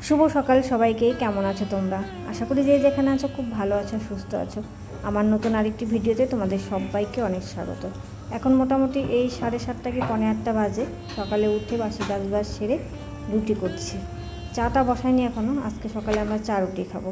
শুভ সকাল সবাইকে। কেমন আছো তোমরা? আশা করি যে যেখানে আছো খুব ভালো আছো, সুস্থ আছো। আমার নতুন আরেকটি ভিডিওতে তোমাদের সবাইকে অনেক স্বাগত। এখন মোটামুটি এই 7:30 কি 7:45 বাজে। সকালে উঠে বাসি কাজবাজ সেরে রুটি করছি। চাটা বসাইনি এখনও। আজকে সকালে আমরা চা রুটি খাবো।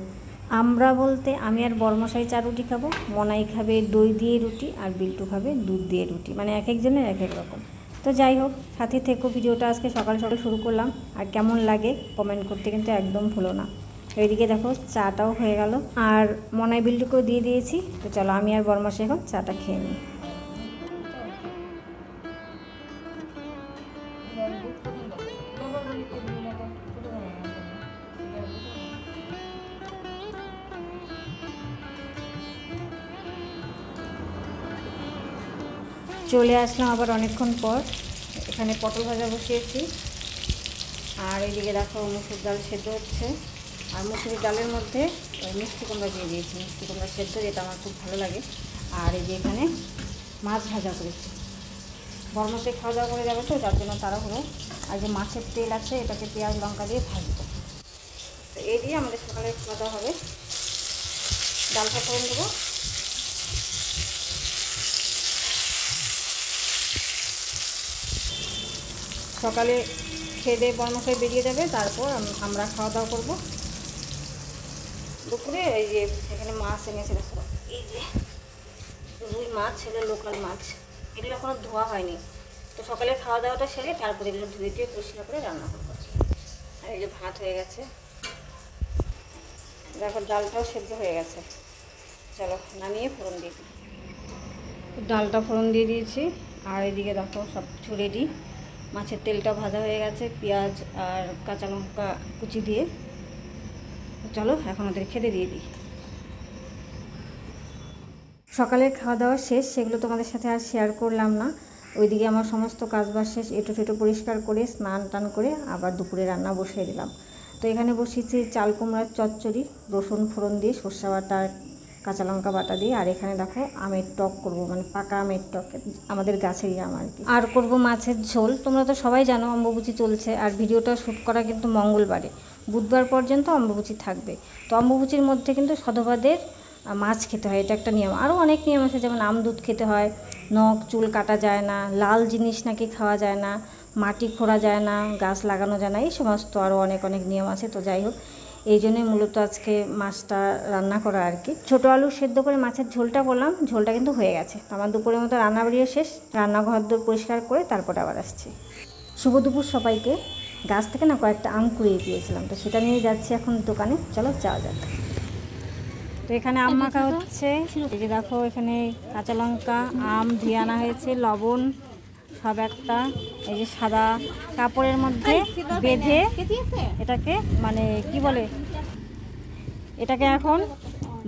আমরা বলতে আমি আর বড়মশাই চা রুটি খাবো, মনাই খাবে দই দিয়ে রুটি, আর বিল্টু খাবে দুধ দিয়ে রুটি। মানে এক একজনের এক এক রকম। তো যাই হোক, সাথে থেকো। ভিডিওটা আজকে সকাল সকাল শুরু করলাম, আর কেমন লাগে কমেন্ট করতে কিন্তু একদম ভুলো না। এইদিকে দেখো চাটাও হয়ে গেল, আর মনাই বিল্টুকেও দিয়ে দিয়েছি। তো চলো আমি আর বড়মশাই এখন চাটা খেয়ে নিই। চলে আসলাম আবার অনেকক্ষণ পর। এখানে পটল ভাজা বসিয়েছি, আর এইদিকে দেখো মুসুর ডাল সেদ্ধ হচ্ছে। আর মুসুরি ডালের মধ্যে মিষ্টি কুমড়া দিয়ে দিয়েছি, মিষ্টি কুমড়া সেদ্ধ, যেটা আমার খুব ভালো লাগে। আর এই যে এখানে মাছ ভাজা করেছি। বড়মশাই খাওয়া দাওয়া করে যাবে তো, যার জন্য তাড়াহুড়ো। আর যে মাছের তেল আছে, এটাকে পেঁয়াজ লঙ্কা দিয়ে ভাজবো। তো এই দিয়ে আমাদের সকালে খাওয়া দাওয়া হবে। ডালটা ফোড়ন দেবো। সকালে খেয়ে দিয়ে বড়মশাই বেরিয়ে যাবে, তারপর আমরা খাওয়া দাওয়া করবো। দুপুরে এই যে এখানে মাছ এনেছে, দেখো এই যে রুই মাছ, এগুলো লোকাল মাছ। এগুলো এখনো ধোয়া হয়নি। তো সকালে খাওয়া দাওয়াটা সেরে তারপরে এগুলো ধুয়ে দিয়ে পরিষ্কার করে রান্না করবো। আর এই যে ভাত হয়ে গেছে, দেখো ডালটাও সেদ্ধ হয়ে গেছে। চলো নামিয়ে ফোড়ন দিয়ে দিই। ডালটা ফোড়ন দিয়ে দিয়েছি, আর এদিকে দেখো সব কিছু রেডি। মাছের তেলটা ভাজা হয়ে গেছে, পেঁয়াজ আর কাঁচা লঙ্কা কুচি দিয়ে। চলো এখন ওদের খেতে দিয়ে দিই। সকালের খাওয়া দাওয়া শেষ, সেগুলো তোমাদের সাথে আর শেয়ার করলাম না। ওইদিকে আমার সমস্ত কাজবাজ শেষ, এঁটো টেটো পরিষ্কার করে স্নান টান করে আবার দুপুরে রান্না বসিয়ে দিলাম। তো এখানে বসিয়েছি চাল কুমড়ার চচ্চড়ি, রসুন ফোড়ন দিয়ে, সর্ষে বাটা, কাঁচা লঙ্কা বাটা দিয়ে। আর এখানে দেখো আমের টক করব, মানে পাকা আমের টক, আমাদের গাছেরই আম আর কি। আর করব মাছের ঝোল। তোমরা তো সবাই জানো অম্বুবাচী চলছে, আর ভিডিওটা শ্যুট করা কিন্তু মঙ্গলবারে। বুধবার পর্যন্ত অম্বুবাচী থাকবে। তো অম্বুবাচীর মধ্যে কিন্তু সধবাদের মাছ খেতে হয়, এটা একটা নিয়ম। আরও অনেক নিয়ম আছে, যেমন আমদুধ খেতে হয়, নখ চুল কাটা যায় না, লাল জিনিস নাকি খাওয়া যায় না, মাটি খোঁড়া যায় না, গাছ লাগানো যায় না, এই সমস্ত আরও অনেক অনেক নিয়ম আছে। তো যাই হোক, এই জন্যই মূলত আজকে মাছটা রান্না করা আর কি। ছোটো আলু সেদ্ধ করে মাছের ঝোলটা করলাম, ঝোলটা কিন্তু হয়ে গেছে। আমার দুপুরের মতো রান্না বাড়িও শেষ, রান্নাঘর দূর পরিষ্কার করে তারপরে আবার আসছি। শুভ দুপুর সবাইকে। গাছ থেকে না কয়েকটা আম কুড়িয়ে দিয়েছিলাম, তো সেটা নিয়ে যাচ্ছি এখন দোকানে। চলো যাওয়া যাক। তো এখানে আম মাখা হচ্ছে। এই যে দেখো এখানে কাঁচা লঙ্কা, আম ধুয়ে আনা হয়েছে, লবণ সব একটা এই যে সাদা কাপড়ের মধ্যে বেঁধে এটাকে, মানে কি বলে, এটাকে এখন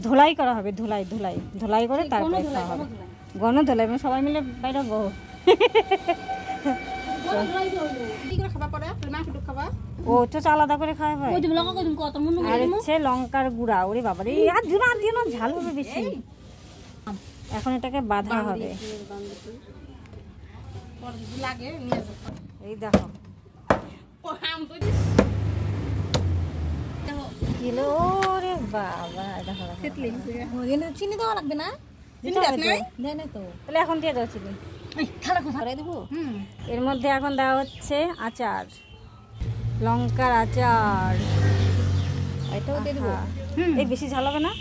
ধোলাই করা হবে। ধোলাই ধোলাই ধোলাই করে তারপরে খাওয়া হবে। গণ ধোলাই, মানে সবাই মিলে বাইরে বউ। ও তো আলাদা করে খাওয়া হয়। আর হচ্ছে লঙ্কার গুঁড়া। ওরে বাবারে, আর দিও না, ঝাল হবে বেশি। এখন এটাকে বাঁধা হবে। এই দেখো কিলো, ওরে বাবা, দেখো চিনি দেওয়া লাগবে না, তাহলে এখন দিয়ে দাও চিনি। এর মধ্যে এখন দেওয়া হচ্ছে আচার, লঙ্কার আচার। এটাও দিয়ে দেবো। এই বেশি ঝাল হবে না।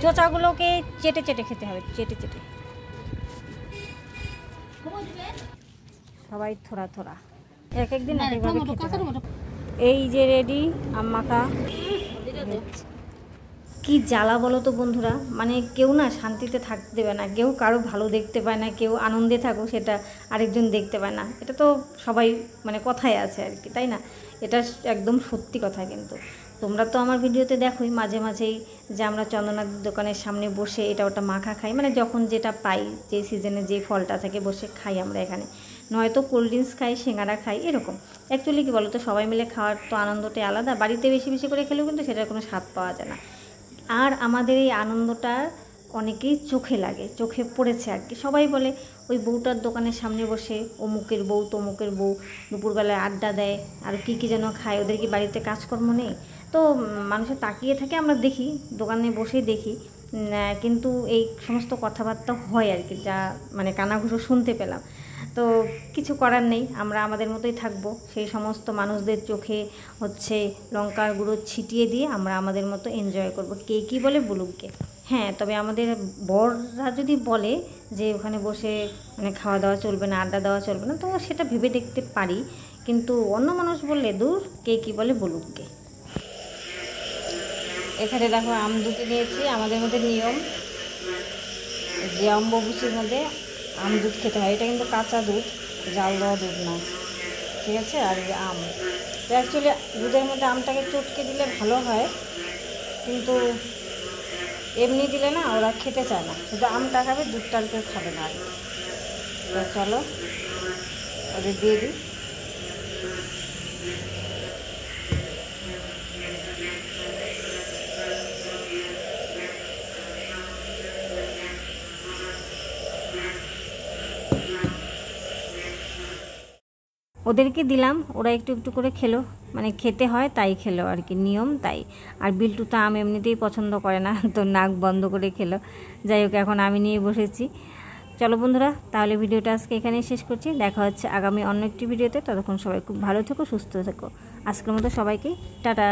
চোচাগুলোকে চেটে চেটে খেতে হবে, চেটে চেটে। সবাই থোড়া থোড়া, এক একদিন এক একভাবে খেতে হবে। এই যে রেডি আম মাখা। কি জ্বালা বলো তো বন্ধুরা, মানে কেউ না শান্তিতে থাকতে দেবে না, কেউ কারো ভালো দেখতে পায় না, কেউ আনন্দে থাকুক সেটা আরেকজন দেখতে পায় না। এটা তো সবাই মানে কথায় আছে আর কি, তাই না? এটা একদম সত্যি কথা। কিন্তু তোমরা তো আমার ভিডিওতে দেখোই মাঝে মাঝেই যে আমরা চন্দনার দোকানের সামনে বসে এটা ওটা মাখা খাই, মানে যখন যেটা পাই, যে সিজনে যে ফলটা থেকে বসে খাই আমরা এখানে। নয়তো কোল্ড ড্রিঙ্কস খাই, সিঙ্গারা খাই, এরকম। অ্যাকচুয়ালি কী বলো তো, সবাই মিলে খাওয়ার তো আনন্দটাই আলাদা। বাড়িতে বেশি বেশি করে খেলেও কিন্তু সেটার কোনো স্বাদ পাওয়া যায় না। আর আমাদের এই আনন্দটা অনেকেই চোখে লাগে, চোখে পড়েছে আর কি। সবাই বলে ওই বউটার দোকানের সামনে বসে অমুকের বউ তমুকের বউ দুপুরবেলায় আড্ডা দেয় আর কী যেন খায়, ওদের কি বাড়িতে কাজকর্ম নেই? তো মানুষের তাকিয়ে থাকে, আমরা দেখি, দোকানে বসেই দেখি, কিন্তু এই সমস্ত কথাবার্তা হয় আর কি, যা মানে কানাঘুষো শুনতে পেলাম। তো কিছু করার নেই, আমরা আমাদের মতোই থাকবো। সেই সমস্ত মানুষদের চোখে হচ্ছে লঙ্কার গুঁড়ো ছিটিয়ে দিয়ে আমরা আমাদের মতো এনজয় করব। কে কী বলে বলুককে। হ্যাঁ, তবে আমাদের বররা যদি বলে যে ওখানে বসে মানে খাওয়া দাওয়া চলবে না, আড্ডা দেওয়া চলবে না, তো সেটা ভেবে দেখতে পারি। কিন্তু অন্য মানুষ বললে দূর, কে কী বলে বলুককে। এখানে দেখো আম দুটো নিয়েছি। আমাদের মধ্যে নিয়ম যে অম্বুবাচীর মধ্যে আম দুধ খেতে হয়। এটা কিন্তু কাঁচা দুধ, জাল দেওয়া দুধ না, ঠিক আছে? আর এই আম, তো অ্যাকচুয়ালি দুধের মধ্যে আমটাকে চটকে দিলে ভালো হয়, কিন্তু এমনি দিলে না ওরা খেতে চায় না, শুধু আমটা খাবে, দুধটা কেউ খাবে না আর কি। তো চলো ওদের দিয়ে দিই। ওদেরকে দিলাম, ওরা একটু একটু করে খেলো, মানে খেতে হয় তাই খেলো আর কি, নিয়ম তাই। আর বিল্টু তো আম এমনিতেই পছন্দ করে না, তো নাক বন্ধ করে খেলো। যাই হোক, এখন আমি নিয়ে বসেছি। চলো বন্ধুরা, তাহলে ভিডিওটা আজকে এখানেই শেষ করছি। দেখা হচ্ছে আগামী অন্য একটি ভিডিওতে। ততক্ষণ সবাই খুব ভালো থেকো, সুস্থ থেকো। আজকের মতো সবাইকে টাটা।